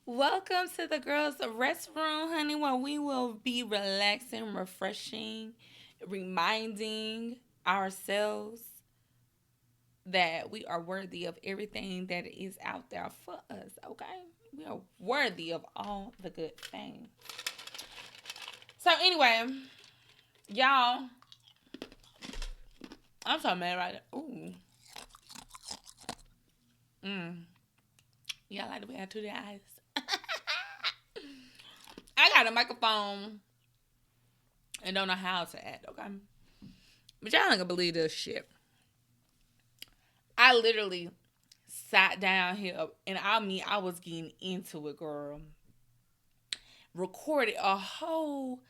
Welcome to the girls' restroom, honey, where we will be relaxing, refreshing, reminding ourselves that we are worthy of everything that is out there for us, okay? We are worthy of all the good things. So, anyway, y'all, I'm so mad right now. Ooh. Mm. Y'all like the way I do the eyes. I got a microphone and don't know how to act, okay? But y'all ain't gonna believe this shit. I literally sat down here and I was getting into it, girl. Recorded a whole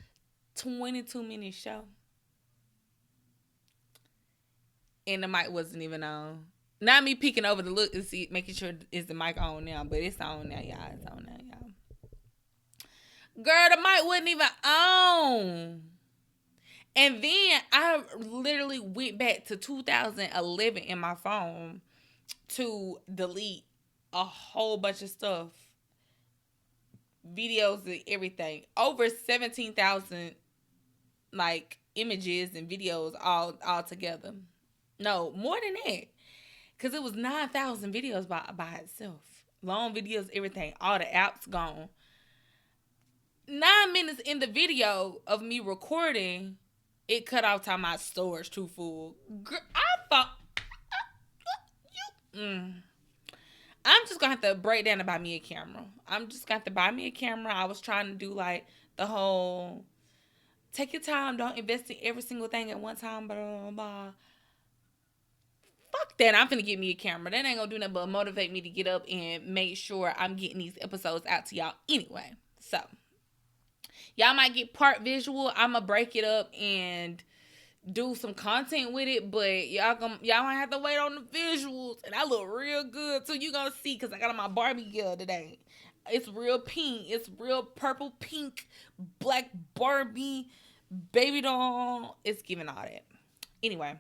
22-minute show and the mic wasn't even on. Not me peeking over to look and see, making sure is the mic on now, but it's on now, y'all. It's on now, y'all. Girl, the mic wasn't even on. And then I literally went back to 2011 in my phone to delete a whole bunch of stuff, videos and everything. Over 17,000 like images and videos all together. No, more than that. Cause it was 9,000 videos by itself. Long videos, everything. All the apps gone. 9 minutes in the video of me recording, it cut off time my storage too full. Girl, I thought you. I'm just gonna have to break down to buy me a camera. I'm just gonna have to buy me a camera. I was trying to do like the whole take your time, don't invest in every single thing at one time, blah blah blah. Fuck that. I'm finna get me a camera. That ain't gonna do nothing but motivate me to get up and make sure I'm getting these episodes out to y'all anyway. So y'all might get part visual. I'ma break it up and do some content with it, but y'all might have to wait on the visuals. And I look real good too. You gonna see because I got on my Barbie gear today. It's real pink. It's real purple, pink, black Barbie, baby doll. It's giving all that. Anyway,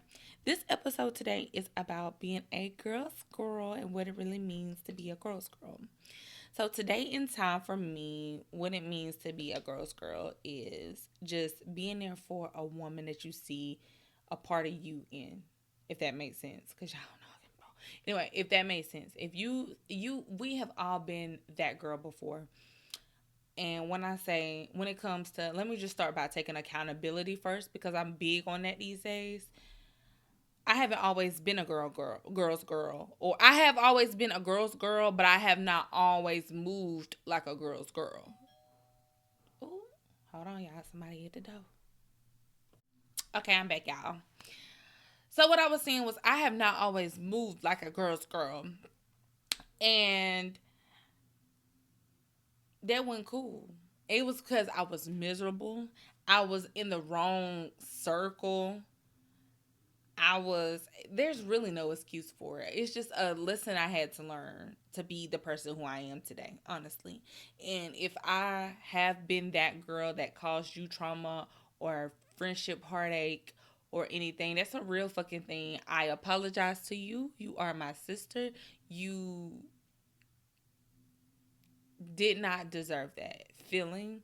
this episode today is about being a girl's girl and what it really means to be a girl's girl. So today in time for me, what it means to be a girl's girl is just being there for a woman that you see a part of you in, if that makes sense. Cause y'all know, bro. Anyway, if that makes sense, if we have all been that girl before. And when I say when it comes to, let me just start by taking accountability first because I'm big on that these days. I haven't always been a girl's girl. Or I have always been a girl's girl, but I have not always moved like a girl's girl. Ooh, hold on, y'all. Somebody at the door. Okay, I'm back, y'all. So what I was saying was I have not always moved like a girl's girl. And that wasn't cool. It was because I was miserable. I was in the wrong circle. There's really no excuse for it. It's just a lesson I had to learn to be the person who I am today, honestly. And if I have been that girl that caused you trauma or friendship heartache or anything, that's a real fucking thing. I apologize to you. You are my sister. You did not deserve that feeling.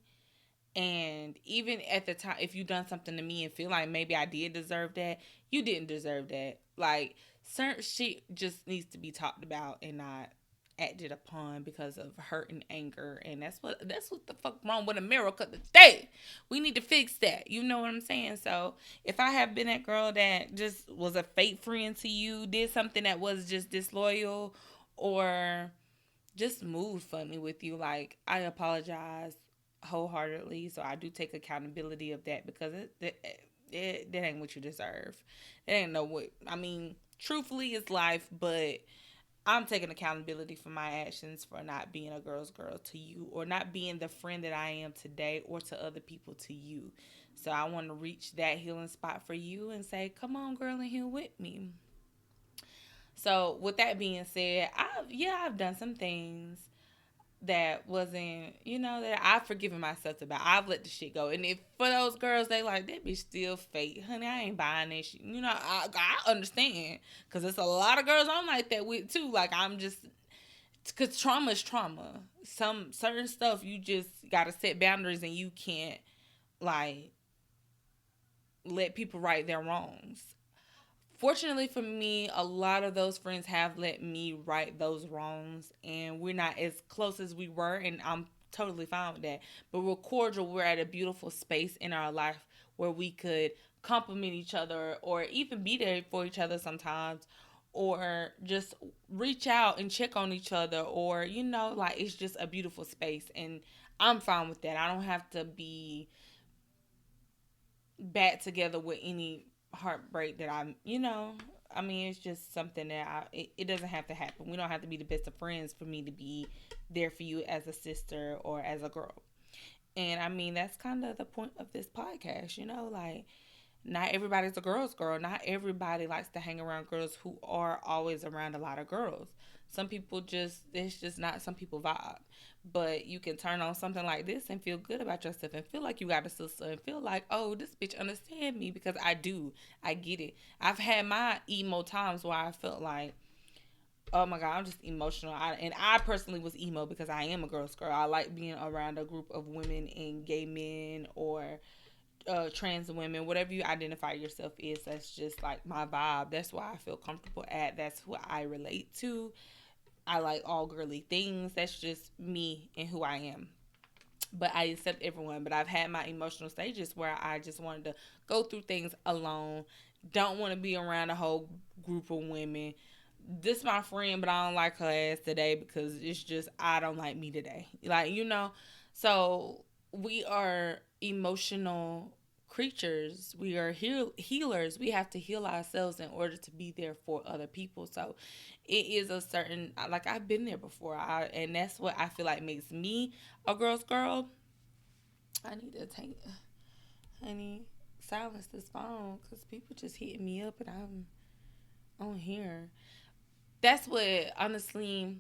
And even at the time, if you done something to me and feel like maybe I did deserve that, you didn't deserve that. Like certain shit just needs to be talked about and not acted upon because of hurt and anger. And that's what the fuck wrong with America today. We need to fix that. You know what I'm saying? So if I have been that girl that just was a fake friend to you, did something that was just disloyal or just moved funny with you, like I apologize wholeheartedly. So I do take accountability of that because that ain't what you deserve. It ain't no what I mean. Truthfully, it's life, but I'm taking accountability for my actions for not being a girl's girl to you or not being the friend that I am today or to other people to you. So I want to reach that healing spot for you and say, come on, girl, and heal with me. So with that being said, I've done some things that wasn't, that I've forgiven myself about. I've let the shit go. And if for those girls, they like, that bitch still fake. Honey, I ain't buying that shit. I understand. Because there's a lot of girls I'm like that with, too. Like, I'm just Because trauma is trauma. Some certain stuff you just gotta set boundaries, and you can't like let people right their wrongs. Fortunately for me, a lot of those friends have let me right those wrongs, and we're not as close as we were, and I'm totally fine with that. But we're cordial. We're at a beautiful space in our life where we could compliment each other, or even be there for each other sometimes, or just reach out and check on each other, or like it's just a beautiful space, and I'm fine with that. I don't have to be back together with any heartbreak that I mean, it's just something that it doesn't have to happen. We don't have to be the best of friends for me to be there for you as a sister or as a girl. And I mean, that's kind of the point of this podcast, like not everybody's a girl's girl. Not everybody likes to hang around girls who are always around a lot of girls. Some people just, it's just not some people vibe. But you can turn on something like this and feel good about yourself and feel like you got a sister and feel like, oh, this bitch understand me, because I do. I get it. I've had my emo times where I felt like, oh my god, I'm just emotional. And I personally was emo because I am a girl's girl. I like being around a group of women and gay men, or trans women, whatever you identify yourself is. That's just like my vibe. That's why I feel comfortable at. That's who I relate to. I like all girly things. That's just me and who I am. But I accept everyone. But I've had my emotional stages where I just wanted to go through things alone. Don't want to be around a whole group of women. This my friend, but I don't like her ass today because it's just I don't like me today. So we are emotional creatures. We are healers. We have to heal ourselves in order to be there for other people. So it is a certain, like, I've been there before. And that's what I feel like makes me a girl's girl. I need to take, honey, silence this phone because people just hitting me up and I'm on here. That's what, honestly,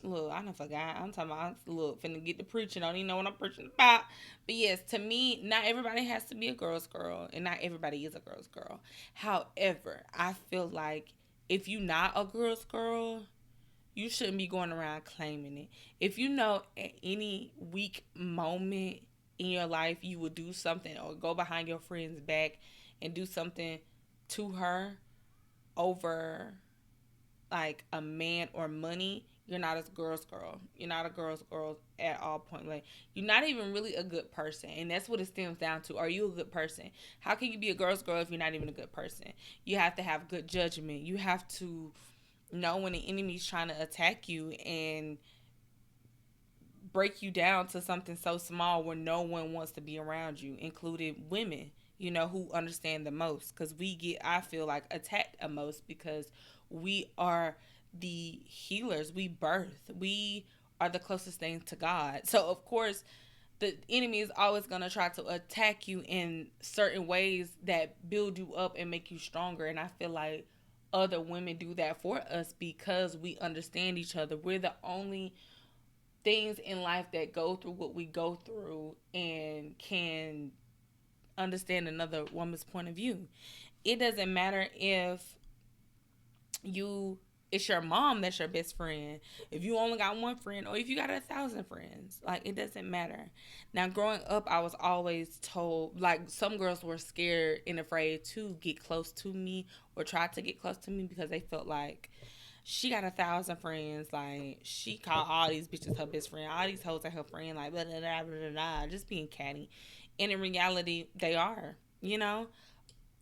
look, I done forgot. I'm talking about, look, finna get to preaching. I don't even know what I'm preaching about. But yes, to me, not everybody has to be a girl's girl, and not everybody is a girl's girl. However, I feel like if you're not a girl's girl, you shouldn't be going around claiming it. If you know at any weak moment in your life you would do something or go behind your friend's back and do something to her over like a man or money, you're not a girl's girl. You're not a girl's girl at all point blank. You're not even really a good person, and that's what it stems down to. Are you a good person? How can you be a girl's girl if you're not even a good person? You have to have good judgment. You have to know when the enemy's trying to attack you and break you down to something so small where no one wants to be around you, including women, who understand the most. Because we get, I feel like, attacked the most because we are the healers. We birth. We are the closest thing to God. So, of course, the enemy is always going to try to attack you in certain ways that build you up and make you stronger. And I feel like other women do that for us because we understand each other. We're the only things in life that go through what we go through and can understand another woman's point of view. It doesn't matter if you it's your mom that's your best friend, if you only got one friend, or if you got 1,000 friends. Like, it doesn't matter. Now, growing up, I was always told, like, some girls were scared and afraid to get close to me or try to get close to me because they felt like she got 1,000 friends. Like, she called all these bitches her best friend. All these hoes are her friend. Like, blah, blah, blah, blah, blah, just being catty. And in reality, they are,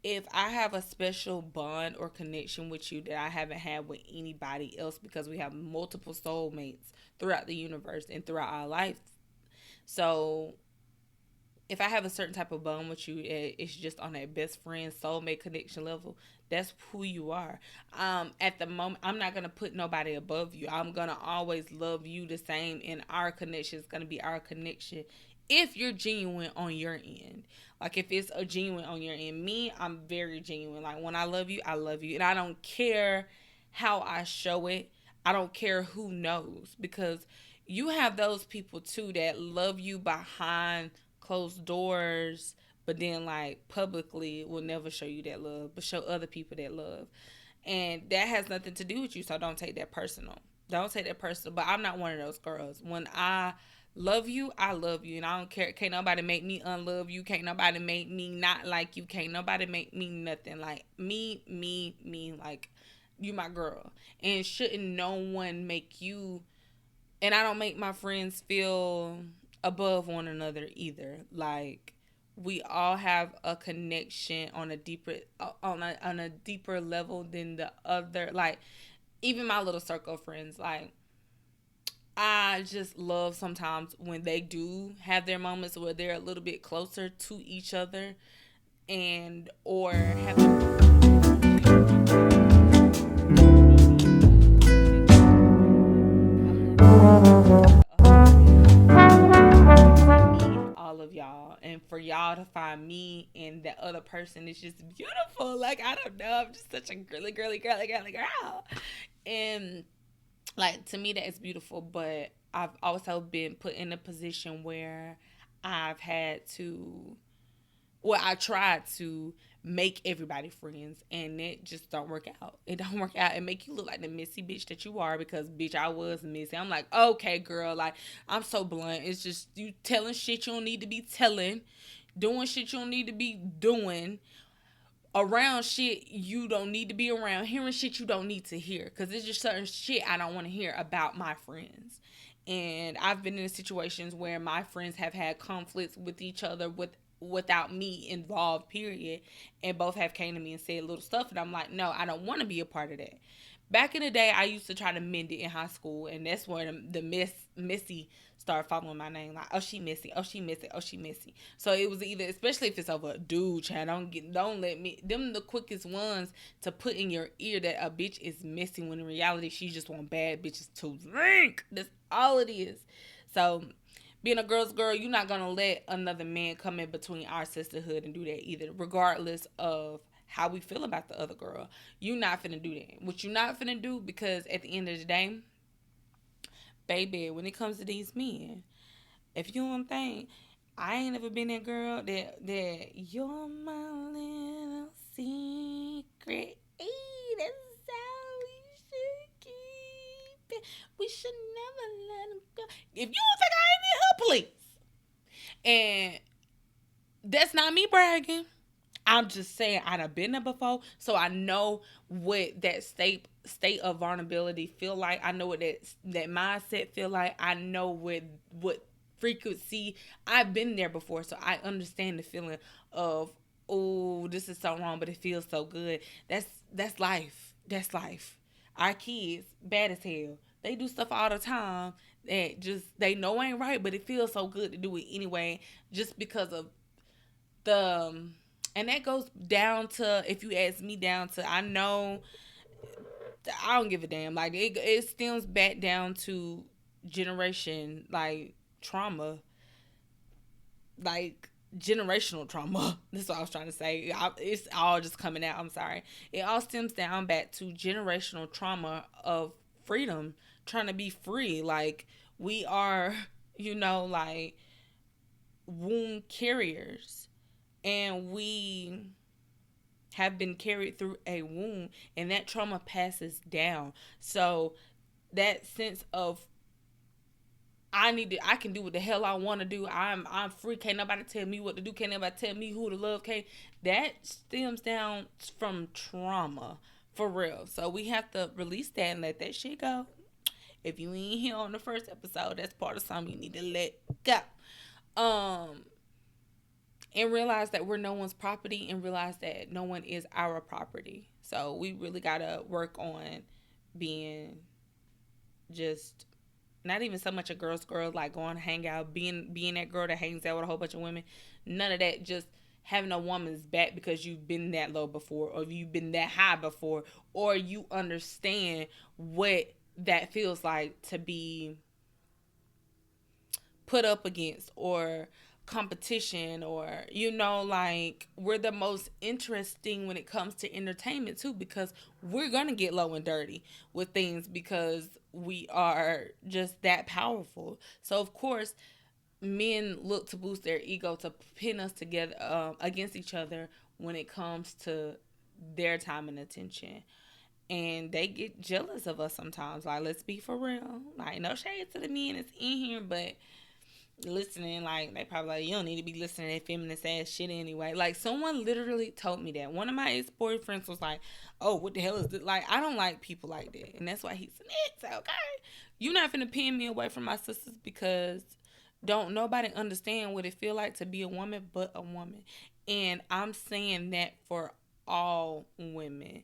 if I have a special bond or connection with you that I haven't had with anybody else, because we have multiple soulmates throughout the universe and throughout our life. So if I have a certain type of bond with you, it's just on that best friend soulmate connection level. That's who you are. At the moment, I'm not gonna put nobody above you. I'm gonna always love you the same, and our connection is gonna be our connection. If you're genuine on your end, like if it's a genuine on your end, me, I'm very genuine. Like, when I love you, and I don't care how I show it. I don't care who knows, because you have those people too that love you behind closed doors, but then like publicly will never show you that love, but show other people that love. And that has nothing to do with you, so don't take that personal. Don't take that personal. But I'm not one of those girls. When I love you, I love you. And I don't care. Can't nobody make me unlove you. Can't nobody make me not like you. Can't nobody make me nothing. Like me. Like, you my girl. And shouldn't no one make you, and I don't make my friends feel above one another either. Like, we all have a connection on a deeper on a deeper level than the other. Like, even my little circle of friends, like, I just love sometimes when they do have their moments where they're a little bit closer to each other, and or have all of y'all, and for y'all to find me and the other person is just beautiful. Like, I don't know, I'm just such a girly girl, and like, to me that is beautiful. But I've also been put in a position where I've had to, well, I tried to make everybody friends, and it just don't work out. It don't work out. It make you look like the messy bitch that you are, because bitch, I was messy. I'm like, okay, girl, like, I'm so blunt. It's just you telling shit you don't need to be telling, doing shit you don't need to be doing, around shit you don't need to be around, hearing shit you don't need to hear, because there's just certain shit I don't want to hear about my friends. And I've been in situations where my friends have had conflicts with each other without me involved, period, and both have came to me and said little stuff, and I'm like, no, I don't want to be a part of that. Back in the day, I used to try to mend it in high school, and that's where Missy started following my name. Like, oh, she Missy, oh, she Missy, oh, she Missy. So it was either, especially if it's over a dude, chat. Don't let me. Them the quickest ones to put in your ear that a bitch is missing, when in reality she just want bad bitches to drink. That's all it is. So, being a girl's girl, you're not gonna let another man come in between our sisterhood and do that either, regardless of how we feel about the other girl. You not finna do that. What you not finna do, because at the end of the day, baby, when it comes to these men, if you don't think, I ain't never been that girl that you're my little secret. Hey, that's how we should keep it. We should never let him go. If you don't think I ain't in her, please. And that's not me bragging. I'm just saying I done been there before, so I know what that state of vulnerability feel like. I know what that mindset feel like. I know what frequency. I've been there before, so I understand the feeling of, oh, this is so wrong, but it feels so good. That's life. That's life. Our kids bad as hell. They do stuff all the time that just they know ain't right, but it feels so good to do it anyway, just because of the and that goes down to, if you ask me, down to, I know, I don't give a damn, like, it stems back down to generation, like, trauma, like, generational trauma. That's what I was trying to say. It's all just coming out, I'm sorry. It all stems down back to generational trauma of freedom, trying to be free. Like, we are, like, womb carriers, and we have been carried through a womb, and that trauma passes down. So that sense of, I can do what the hell I want to do. I'm free. Can't nobody tell me what to do. Can't nobody tell me who to love. That stems down from trauma, for real. So we have to release that and let that shit go. If you ain't here on the first episode, that's part of something you need to let go. And realize that we're no one's property, and realize that no one is our property. So we really gotta work on being just not even so much a girl's girl, like going to hang out, being that girl that hangs out with a whole bunch of women. None of that. Just having a woman's back because you've been that low before, or you've been that high before, or you understand what that feels like to be put up against, or competition, or like, we're the most interesting when it comes to entertainment too, because we're gonna get low and dirty with things, because we are just that powerful. So of course men look to boost their ego, to pin us together, against each other when it comes to their time and attention. And they get jealous of us sometimes. Like, let's be for real. Like, no shade to the men that's in here, but listening, like, they probably like, you don't need to be listening to that feminist ass shit anyway. Like, someone literally told me that. One of my ex-boyfriends was like, oh, what the hell is this? Like, I don't like people like that. And that's why he's next, okay? You're not finna pin me away from my sisters because don't nobody understand what it feel like to be a woman but a woman. And I'm saying that for all women.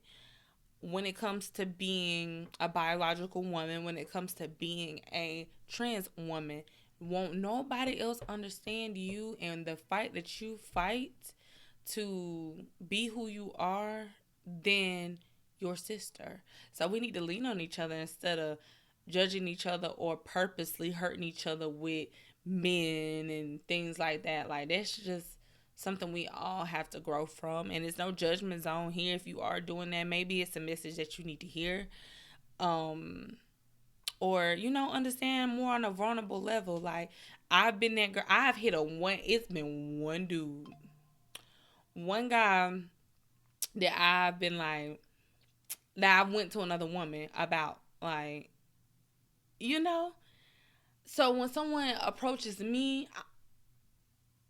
When it comes to being a biological woman, when it comes to being a trans woman, won't nobody else understand you and the fight that you fight to be who you are than your sister. So we need to lean on each other instead of judging each other or purposely hurting each other with men and things like that. Like, that's just something we all have to grow from. And there's no judgment zone here. If you are doing that, maybe it's a message that you need to hear. Or, understand more on a vulnerable level. Like, I've been that girl. I've hit it's been one dude, one guy that I've been like, that I went to another woman about, like, you know? So when someone approaches me,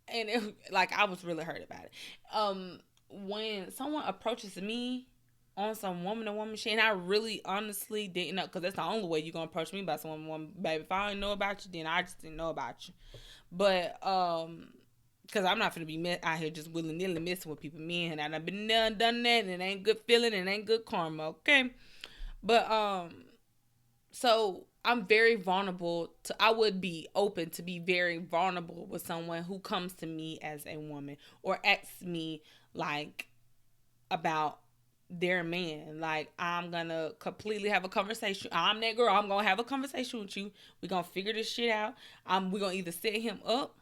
and like, I was really hurt about it. When someone approaches me on some woman to woman shit, and I really honestly didn't know, because that's the only way you're gonna approach me about some woman, baby. If I didn't know about you, then I just didn't know about you. But because I'm not gonna be out here just willy nilly messing with people. Me and I've been there and done that, and it ain't good feeling, and it ain't good karma. Okay, but so I'm very vulnerable to, I would be open to be very vulnerable with someone who comes to me as a woman or asks me, like, about their man. Like, I'm gonna completely have a conversation. I'm that girl. I'm gonna have a conversation with you. We're gonna figure this shit out. We're gonna either set him up,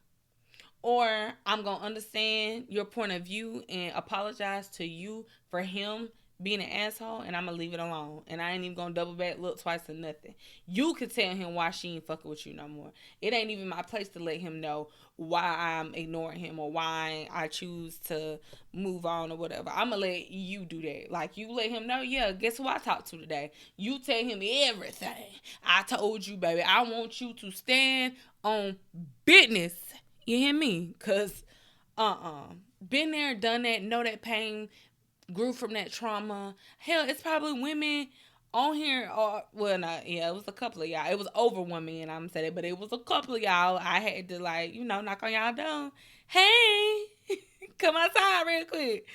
or I'm going to understand your point of view and apologize to you for him being an asshole, and I'm going to leave it alone. And I ain't even going to double back, look twice, or nothing. You could tell him why she ain't fucking with you no more. It ain't even my place to let him know why I'm ignoring him or why I choose to move on or whatever. I'm going to let you do that. Like, you let him know, yeah, guess who I talked to today? You tell him everything. I told you, baby, I want you to stand on business. You hear me? Because, been there, done that, know that pain, grew from that trauma. Hell, it's probably women on here, or, well, not, yeah, it was a couple of y'all. It was over one man, I'm saying it, but it was a couple of y'all. I had to, like, knock on y'all door. Hey, come outside real quick.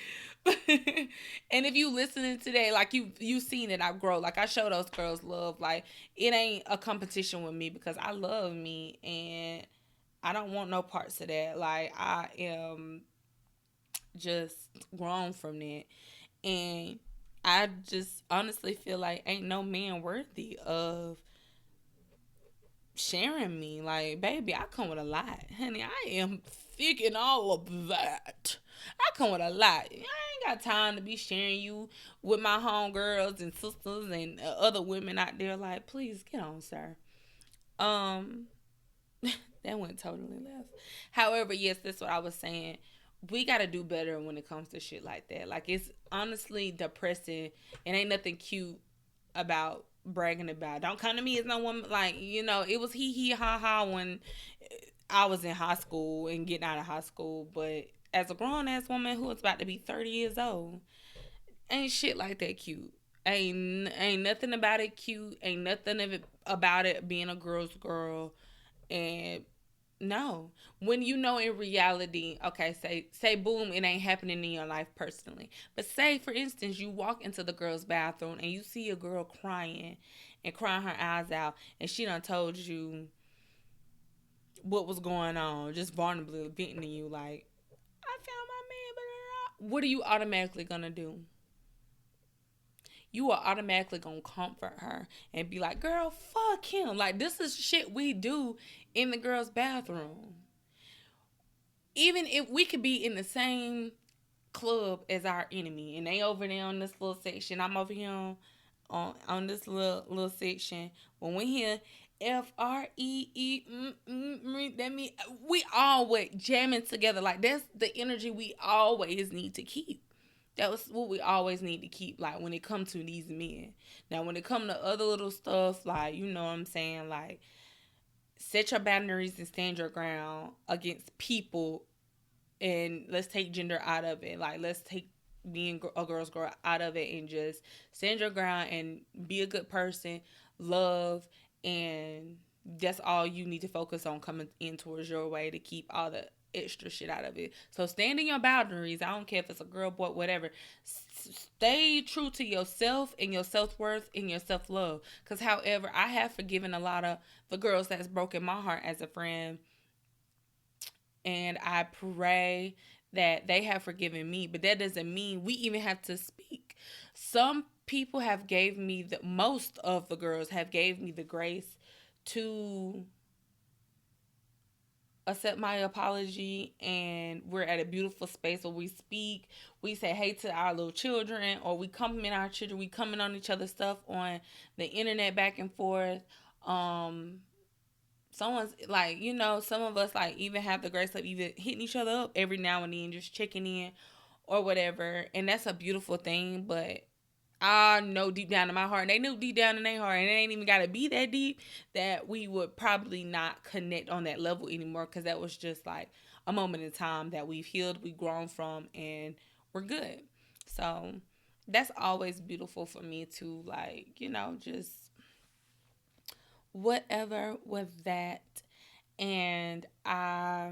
And if you listening today, like, you seen it, I grow. Like, I show those girls love. Like, it ain't a competition with me because I love me, and I don't want no parts of that. Like, I am just grown from that. And I just honestly feel like ain't no man worthy of sharing me. Like, baby, I come with a lot. Honey, I am thick in all of that. I come with a lot. I ain't got time to be sharing you with my homegirls and sisters and other women out there. Like, please get on, sir. Um, that went totally left. However, yes, that's what I was saying. We got to do better when it comes to shit like that. Like, it's honestly depressing. It ain't nothing cute about bragging about. Don't come to me as no woman. Like, it was hee ha ha when I was in high school and getting out of high school. But as a grown ass woman who is about to be 30 years old, ain't shit like that cute. Ain't nothing about it cute. Ain't nothing of it about it being a girl's girl. And no, when in reality, okay, say boom, it ain't happening in your life personally, but say for instance you walk into the girl's bathroom and you see a girl crying her eyes out, and she done told you what was going on, just vulnerably venting to you, like, I found my man, what are you automatically gonna do? You are automatically gonna comfort her and be like, girl, fuck him. Like, this is shit we do in the girl's bathroom. Even if we could be in the same club as our enemy, and they over there on this little section, I'm over here on this little section. When we hear FREE, that mean we always jamming together. Like, that's the energy we always need to keep. That was what we always need to keep, like, when it comes to these men. Now, when it comes to other little stuff, like, you know what I'm saying, like, set your boundaries and stand your ground against people, and let's take gender out of it. Like, let's take being a girl's girl out of it and just stand your ground and be a good person, love, and that's all you need to focus on coming in towards your way to keep all the extra shit out of it. So stand in your boundaries. I don't care if it's a girl, boy, whatever. Stay true to yourself and your self worth and your self love. Because, however, I have forgiven a lot of the girls that's broken my heart as a friend, and I pray that they have forgiven me. But that doesn't mean we even have to speak. Some people have gave me the most of the girls have gave me the grace to accept my apology, and we're at a beautiful space where we speak, we say hey to our little children, or we compliment our children, we comment on each other's stuff on the internet back and forth. um Someone's like, some of us like even have the grace of even hitting each other up every now and then, just checking in or whatever, and that's a beautiful thing. But I know deep down in my heart, and they knew deep down in their heart, and it ain't even got to be that deep, that we would probably not connect on that level anymore, because that was just like a moment in time that we've healed, we've grown from, and we're good. So that's always beautiful for me to, like, just whatever with that. And let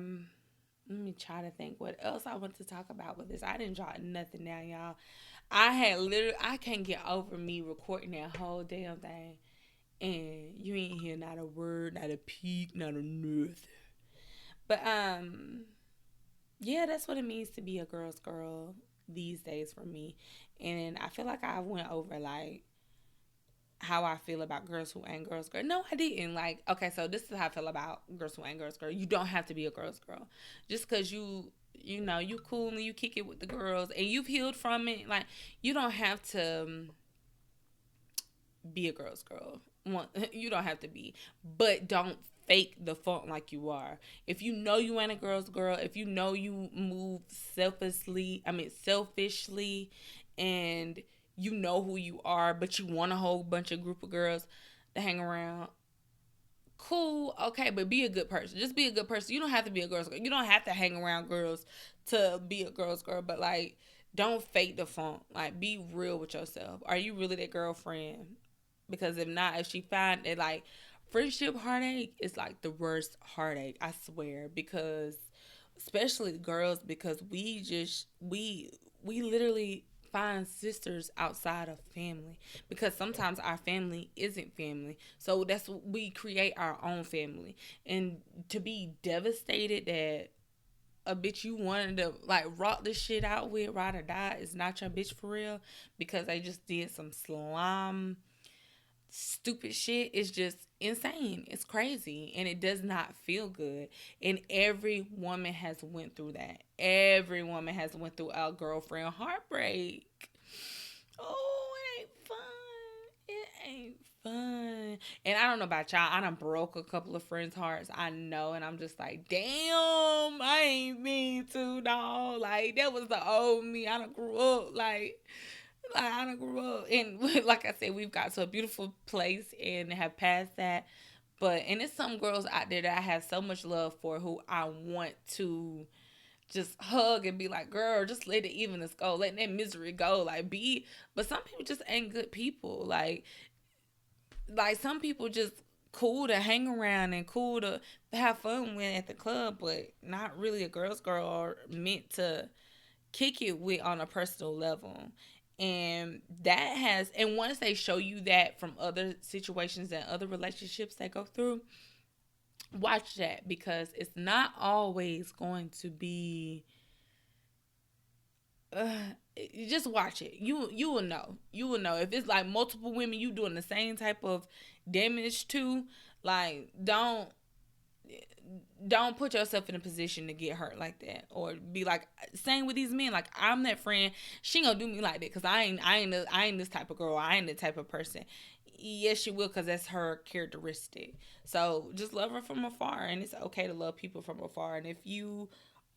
me try to think what else I want to talk about with this. I didn't jot nothing down, y'all. I can't get over me recording that whole damn thing, and you ain't hear not a word, not a peep, not a nothing. But yeah, that's what it means to be a girl's girl these days for me. And I feel like I went over, like, how I feel about girls who ain't girls girl. No, I didn't. Like, okay, so this is how I feel about girls who ain't girls girl. You don't have to be a girl's girl. Just cause you cool and you kick it with the girls and you've healed from it. Like, you don't have to be a girl's girl. You don't have to be. But don't fake the funk like you are. If you know you ain't a girl's girl, if you know you move selfishly, and you know who you are, but you want a whole bunch of group of girls to hang around, cool, okay, but be a good person. Just be a good person. You don't have to be a girl's girl. You don't have to hang around girls to be a girl's girl, but, like, don't fake the funk. Like, be real with yourself. Are you really that girlfriend? Because if not, if she find it, like, friendship heartache is like the worst heartache, I swear. Because especially girls, because we literally find sisters outside of family, because sometimes our family isn't family, so that's we create our own family. And to be devastated that a bitch you wanted to, like, rock this shit out with, ride or die, is not your bitch for real, because they just did some slime stupid shit, is just insane. It's crazy, and it does not feel good. And every woman has went through that. Every woman has went through a girlfriend heartbreak. Oh, it ain't fun. It ain't fun. And I don't know about y'all, I done broke a couple of friends' hearts, I know, and I'm just like, damn, I ain't mean to, dog. Like, that was the old me. I done grew up, like, I done grew up, and like I said, we've got to a beautiful place and have passed that. But, and there's some girls out there that I have so much love for, who I want to just hug and be like, girl, just let the evenness go, let that misery go, like, be. But some people just ain't good people. Like some people just cool to hang around and cool to have fun with at the club, but not really a girl's girl, or meant to kick it with on a personal level. And that has, and once they show you that from other situations and other relationships they go through, watch that, because it's not always going to be uh, just watch it. You will know. You will know if it's like multiple women you doing the same type of damage to. Like, don't put yourself in a position to get hurt like that, or be like, same with these men. Like, I'm that friend, she gonna do me like that because I ain't this type of girl, I ain't the type of person. Yes, she will, because that's her characteristic. So just love her from afar, and it's okay to love people from afar. And if you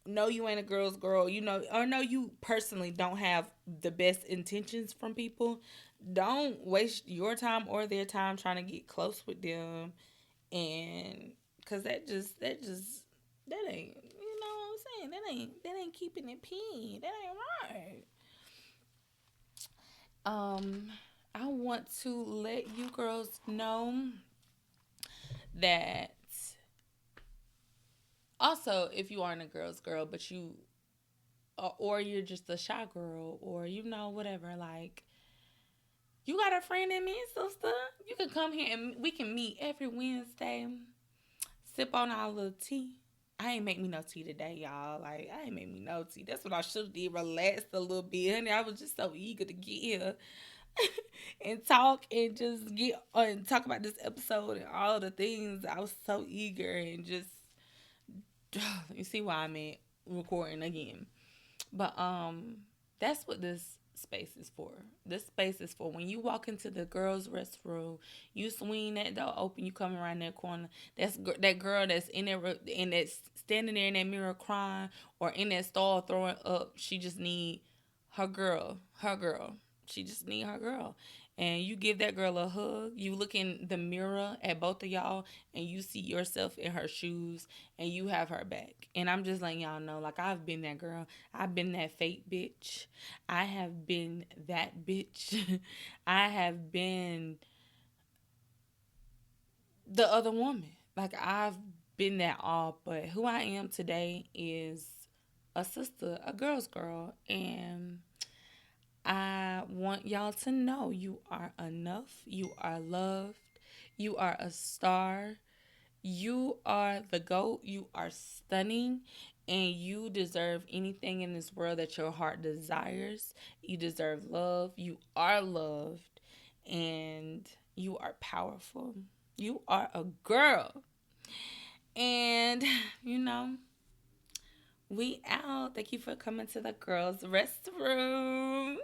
know you ain't a girl's girl, you know, or know you personally don't have the best intentions from people, don't waste your time or their time trying to get close with them. And because that ain't, you know what I'm saying, that ain't keeping it pin, that ain't right. um I want to let you girls know that also, if you aren't a girl's girl, but you or you're just a shy girl, or you know, whatever, like, you got a friend in me, sister. You can come here and we can meet every Wednesday, sip on our little tea. I ain't make me no tea today, y'all. Like, I ain't make me no tea. That's what I should have did. Relaxed a little bit, honey. I was just so eager to get here and talk and just get and talk about this episode and all the things. I was so eager and just you see why I'm at recording again. But that's what this space is for. This space is for when you walk into the girls' restroom, you swing that door open, you come around that corner. That's that girl that's in there and that's standing there in that mirror crying, or in that stall throwing up. She just need her girl, her girl. She just need her girl. And you give that girl a hug. You look in the mirror at both of y'all and you see yourself in her shoes and you have her back. And I'm just letting y'all know, like, I've been that girl. I've been that fake bitch. I have been that bitch. I have been the other woman. Like, I've been that all, but who I am today is a sister, a girl's girl. And I want y'all to know you are enough. You are loved. You are a star. You are the GOAT. You are stunning. And you deserve anything in this world that your heart desires. You deserve love. You are loved. And you are powerful. You are a girl. And, you know, we out. Thank you for coming to the girls' restroom.